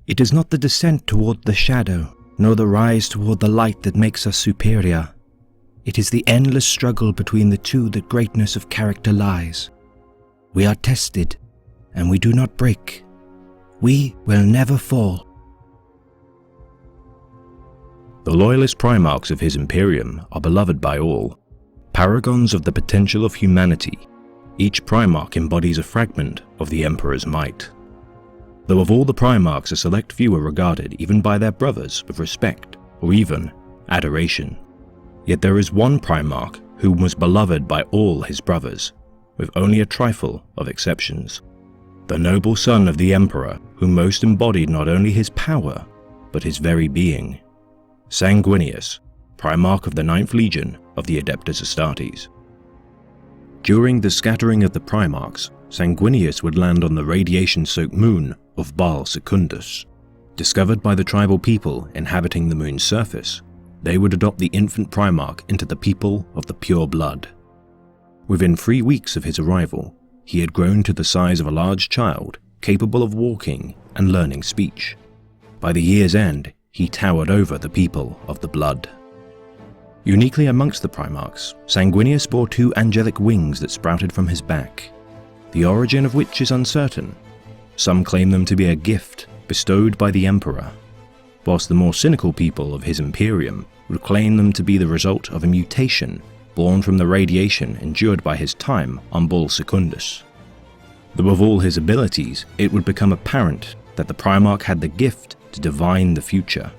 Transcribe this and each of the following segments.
It is not the descent toward the shadow, nor the rise toward the light that makes us superior. It is the endless struggle between the two that greatness of character lies. We are tested, and we do not break. We will never fall. The loyalist Primarchs of his Imperium are beloved by all, paragons of the potential of humanity. Each Primarch embodies a fragment of the Emperor's might. Though of all the Primarchs, a select few are regarded, even by their brothers, with respect, or even adoration. Yet there is one Primarch whom was beloved by all his brothers, with only a trifle of exceptions. The noble son of the Emperor, who most embodied not only his power, but his very being. Sanguinius, Primarch of the 9th Legion of the Adeptus Astartes. During the scattering of the Primarchs, Sanguinius would land on the radiation-soaked moon of Baal Secundus. Discovered by the tribal people inhabiting the moon's surface, they would adopt the infant Primarch into the people of the pure blood. Within 3 weeks of his arrival, he had grown to the size of a large child, capable of walking and learning speech. By the year's end, he towered over the people of the blood. Uniquely amongst the Primarchs, Sanguinius bore 2 angelic wings that sprouted from his back, the origin of which is uncertain. Some claim them to be a gift bestowed by the Emperor, whilst the more cynical people of his Imperium would claim them to be the result of a mutation born from the radiation endured by his time on Baal Secundus. Though of all his abilities, it would become apparent that the Primarch had the gift to divine the future.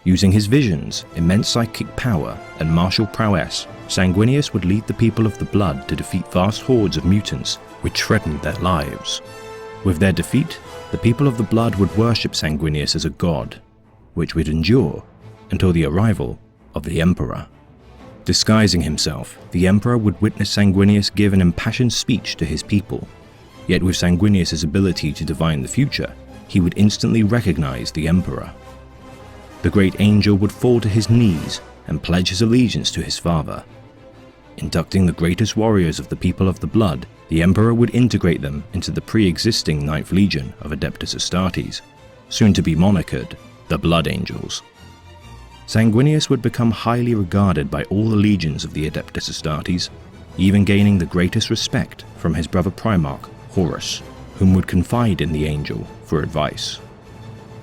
Using his visions, immense psychic power, and martial prowess, Sanguinius would lead the people of the blood to defeat vast hordes of mutants which threatened their lives. With their defeat, the people of the blood would worship Sanguinius as a god, which would endure until the arrival of the Emperor. Disguising himself, the Emperor would witness Sanguinius give an impassioned speech to his people. Yet with Sanguinius' ability to divine the future, he would instantly recognize the Emperor. The great angel would fall to his knees and pledge his allegiance to his father. Inducting the greatest warriors of the people of the blood, the Emperor would integrate them into the pre-existing 9th Legion of Adeptus Astartes, soon to be monikered the Blood Angels. Sanguinius would become highly regarded by all the legions of the Adeptus Astartes, even gaining the greatest respect from his brother Primarch, Horus, whom would confide in the angel for advice.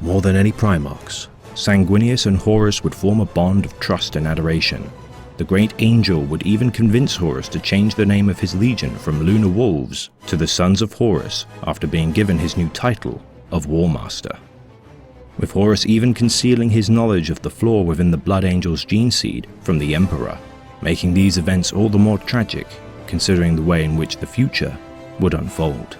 More than any Primarchs, Sanguinius and Horus would form a bond of trust and adoration. The great angel would even convince Horus to change the name of his legion from Lunar Wolves to the Sons of Horus after being given his new title of War Master. With Horus even concealing his knowledge of the flaw within the Blood Angel's gene seed from the Emperor, making these events all the more tragic considering the way in which the future would unfold.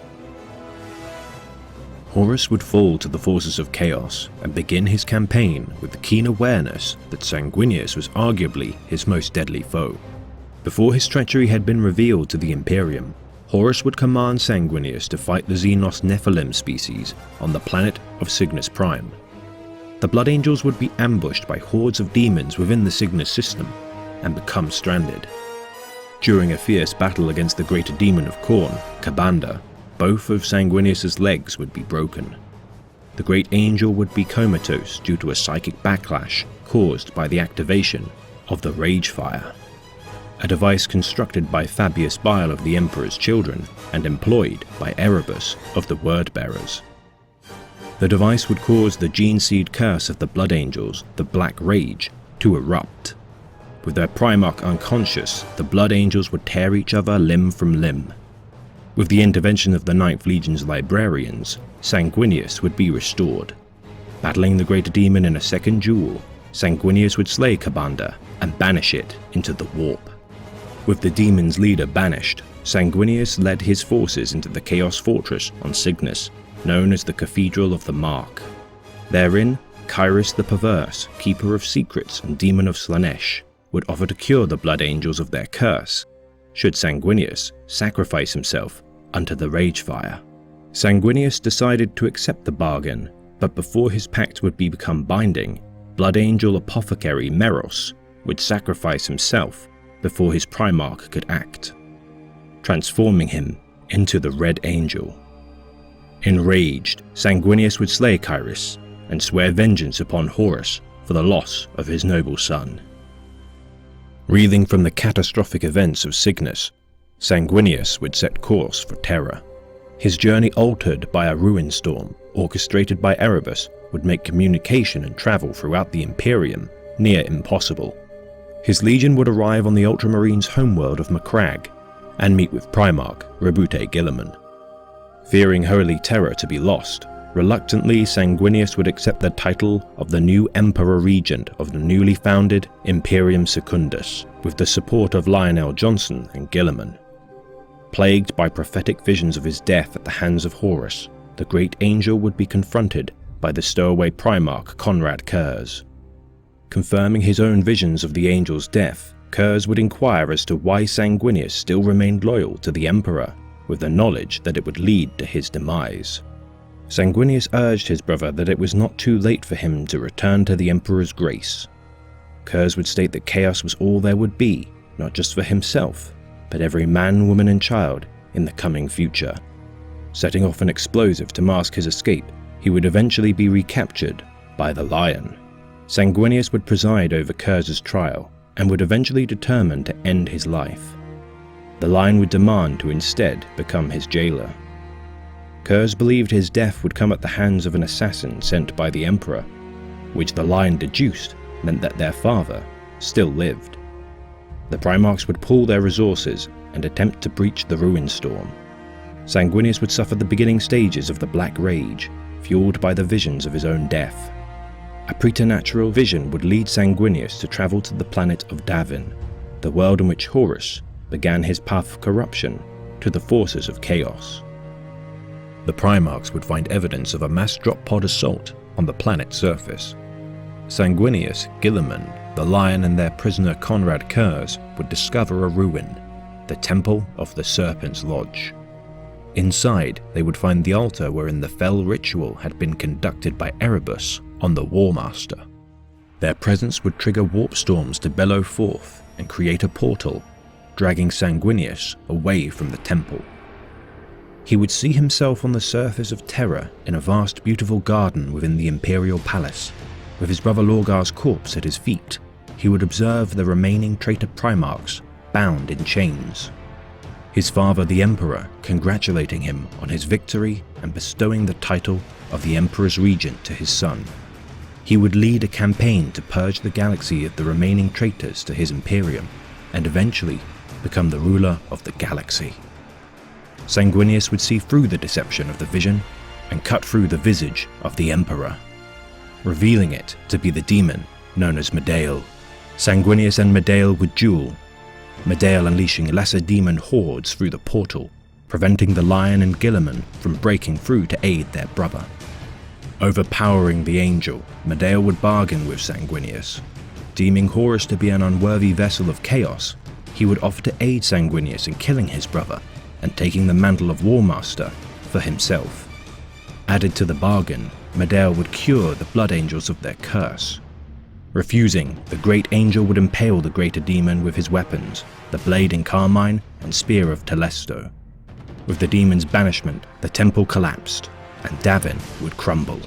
Horus would fall to the forces of chaos and begin his campaign with the keen awareness that Sanguinius was arguably his most deadly foe. Before his treachery had been revealed to the Imperium, Horus would command Sanguinius to fight the Xenos Nephilim species on the planet of Cygnus Prime. The Blood Angels would be ambushed by hordes of demons within the Cygnus system and become stranded. During a fierce battle against the greater demon of Khorne, Ka'Bandha, both of Sanguinius' legs would be broken. The great angel would be comatose due to a psychic backlash caused by the activation of the Rage Fire, a device constructed by Fabius Bile of the Emperor's Children and employed by Erebus of the Word Bearers. The device would cause the gene seed curse of the Blood Angels, the Black Rage, to erupt. With their Primarch unconscious, the Blood Angels would tear each other limb from limb. With the intervention of the 9th Legion's librarians, Sanguinius would be restored. Battling the greater demon in a second duel, Sanguinius would slay Ka'Bandha and banish it into the warp. With the demon's leader banished, Sanguinius led his forces into the Chaos Fortress on Cygnus, known as the Cathedral of the Mark. Therein, Kyrus the Perverse, Keeper of Secrets and Demon of Slaanesh, would offer to cure the Blood Angels of their curse, should Sanguinius sacrifice himself unto the Rage Fire. Sanguinius decided to accept the bargain, but before his pact would become binding, Blood Angel Apothecary Meros would sacrifice himself before his Primarch could act, transforming him into the Red Angel. Enraged, Sanguinius would slay Kyrus and swear vengeance upon Horus for the loss of his noble son. Reeling from the catastrophic events of Cygnus, Sanguinius would set course for Terra. His journey, altered by a ruin storm orchestrated by Erebus, would make communication and travel throughout the Imperium near impossible. His legion would arrive on the Ultramarines' homeworld of Macragge and meet with Primarch Roboute Guilliman. Fearing Holy Terra to be lost, reluctantly Sanguinius would accept the title of the new Emperor Regent of the newly founded Imperium Secundus, with the support of Lionel Johnson and Guilliman. Plagued by prophetic visions of his death at the hands of Horus, the Great Angel would be confronted by the stowaway Primarch Konrad Curze. Confirming his own visions of the Angel's death, Curze would inquire as to why Sanguinius still remained loyal to the Emperor, with the knowledge that it would lead to his demise. Sanguinius urged his brother that it was not too late for him to return to the Emperor's grace. Curze would state that chaos was all there would be, not just for himself, but every man, woman and child in the coming future. Setting off an explosive to mask his escape, he would eventually be recaptured by the Lion. Sanguinius would preside over Curze's trial and would eventually determine to end his life. The Lion would demand to instead become his jailer. Curze believed his death would come at the hands of an assassin sent by the Emperor, which the Lion deduced meant that their father still lived. The Primarchs would pool their resources and attempt to breach the ruin storm. Sanguinius would suffer the beginning stages of the Black Rage, fueled by the visions of his own death. A preternatural vision would lead Sanguinius to travel to the planet of Davin, the world in which Horus began his path of corruption to the forces of chaos. The Primarchs would find evidence of a mass drop pod assault on the planet's surface. Sanguinius, Guilliman, the Lion and their prisoner Konrad Curze would discover a ruin, the Temple of the Serpent's Lodge. Inside, they would find the altar wherein the fell ritual had been conducted by Erebus on the War Master. Their presence would trigger warp storms to bellow forth and create a portal, dragging Sanguinius away from the temple. He would see himself on the surface of Terra in a vast beautiful garden within the Imperial Palace. With his brother Lorgar's corpse at his feet, he would observe the remaining traitor Primarchs bound in chains. His father, the Emperor, congratulating him on his victory and bestowing the title of the Emperor's Regent to his son. He would lead a campaign to purge the galaxy of the remaining traitors to his Imperium, and eventually become the ruler of the galaxy. Sanguinius would see through the deception of the vision and cut through the visage of the Emperor, revealing it to be the demon known as Medael. Sanguinius and Medael would duel, Medael unleashing lesser demon hordes through the portal, preventing the Lion and Guilliman from breaking through to aid their brother. Overpowering the Angel, Medael would bargain with Sanguinius. Deeming Horus to be an unworthy vessel of chaos, he would offer to aid Sanguinius in killing his brother and taking the mantle of War Master for himself. Added to the bargain, Medael would cure the Blood Angels of their curse. Refusing, the Great Angel would impale the greater demon with his weapons, the Blade in Carmine and Spear of Telesto. With the demon's banishment, the temple collapsed, and Davin would crumble.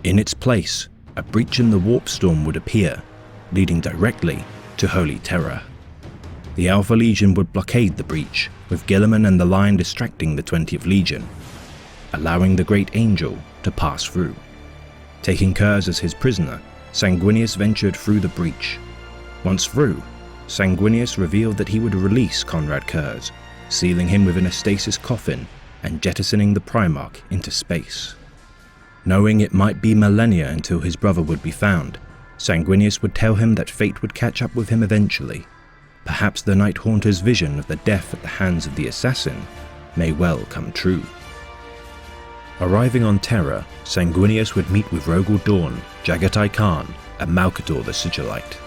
In its place, a breach in the warp storm would appear, leading directly to Holy Terra. The Alpha Legion would blockade the breach, with Guilliman and the Lion distracting the 20th Legion, allowing the Great Angel to pass through. Taking Curze as his prisoner, Sanguinius ventured through the breach. Once through, Sanguinius revealed that he would release Konrad Curze, sealing him within a stasis coffin and jettisoning the Primarch into space. Knowing it might be millennia until his brother would be found, Sanguinius would tell him that fate would catch up with him eventually. Perhaps the Night Haunter's vision of the death at the hands of the assassin may well come true. Arriving on Terra, Sanguinius would meet with Rogel Dawn, Jagatai Khan, and Malcator the Sigillite.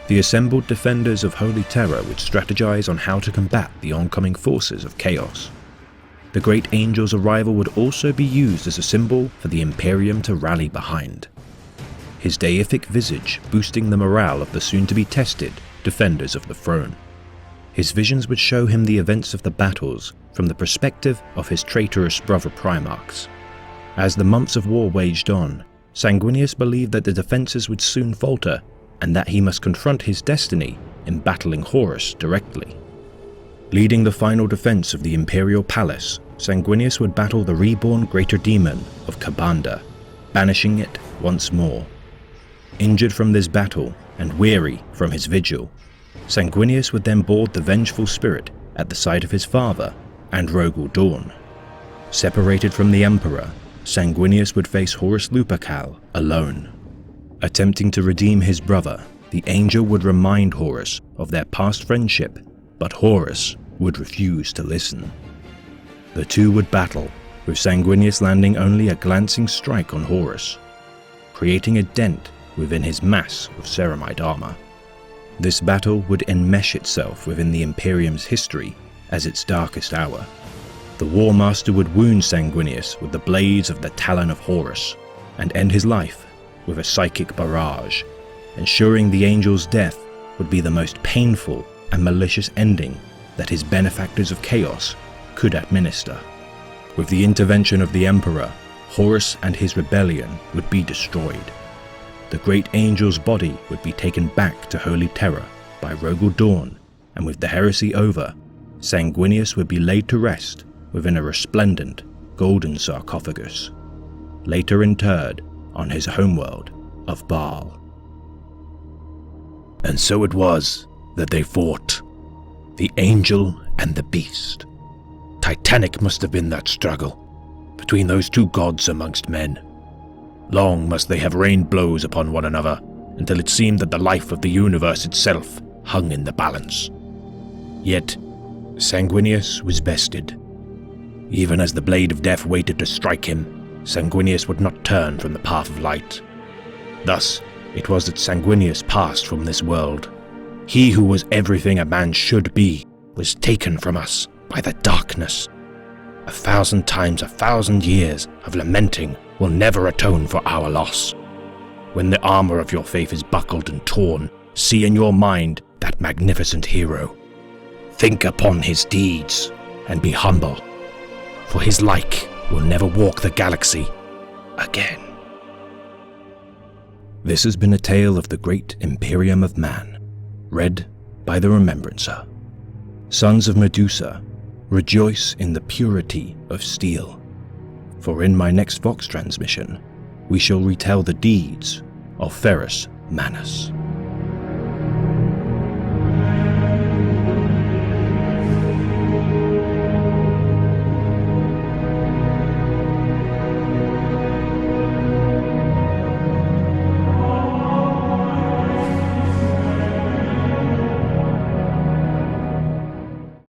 The assembled defenders of Holy Terra would strategize on how to combat the oncoming forces of chaos. The Great Angel's arrival would also be used as a symbol for the Imperium to rally behind. His deific visage boosting the morale of the soon-to-be-tested defenders of the throne. His visions would show him the events of the battles from the perspective of his traitorous brother Primarchs. As the months of war waged on, Sanguinius believed that the defences would soon falter, and that he must confront his destiny in battling Horus directly. Leading the final defence of the Imperial Palace, Sanguinius would battle the reborn Greater Demon of Ka'Bandha, banishing it once more. Injured from this battle, and weary from his vigil, Sanguinius would then board the vengeful spirit at the side of his father and Rogel Dorn. Separated from the Emperor, Sanguinius would face Horus Lupercal alone. Attempting to redeem his brother, the angel would remind Horus of their past friendship, but Horus would refuse to listen. The two would battle, with Sanguinius landing only a glancing strike on Horus, creating a dent within his mass of ceramite armor. This battle would enmesh itself within the Imperium's history as its darkest hour. The War Master would wound Sanguinius with the blades of the Talon of Horus, and end his life with a psychic barrage, ensuring the angel's death would be the most painful and malicious ending that his benefactors of chaos could administer. With the intervention of the Emperor, Horus and his rebellion would be destroyed. The great angel's body would be taken back to Holy Terror by Rogel Dorn, and with the heresy over, Sanguinius would be laid to rest within a resplendent golden sarcophagus, later interred on his homeworld of Baal. And so it was that they fought, the angel and the beast. Titanic must have been that struggle between those two gods amongst men. Long must they have rained blows upon one another until it seemed that the life of the universe itself hung in the balance. Yet, Sanguinius was bested. Even as the blade of death waited to strike him, Sanguinius would not turn from the path of light. Thus, it was that Sanguinius passed from this world. He who was everything a man should be was taken from us by the darkness. 1,000 times 1,000 years of lamenting will never atone for our loss. When the armor of your faith is buckled and torn, see in your mind that magnificent hero. Think upon his deeds and be humble, for his like will never walk the galaxy again. This has been a tale of the great Imperium of Man, read by the Remembrancer. Sons of Medusa, rejoice in the purity of steel, for in my next Vox transmission, we shall retell the deeds of Ferrus Manus.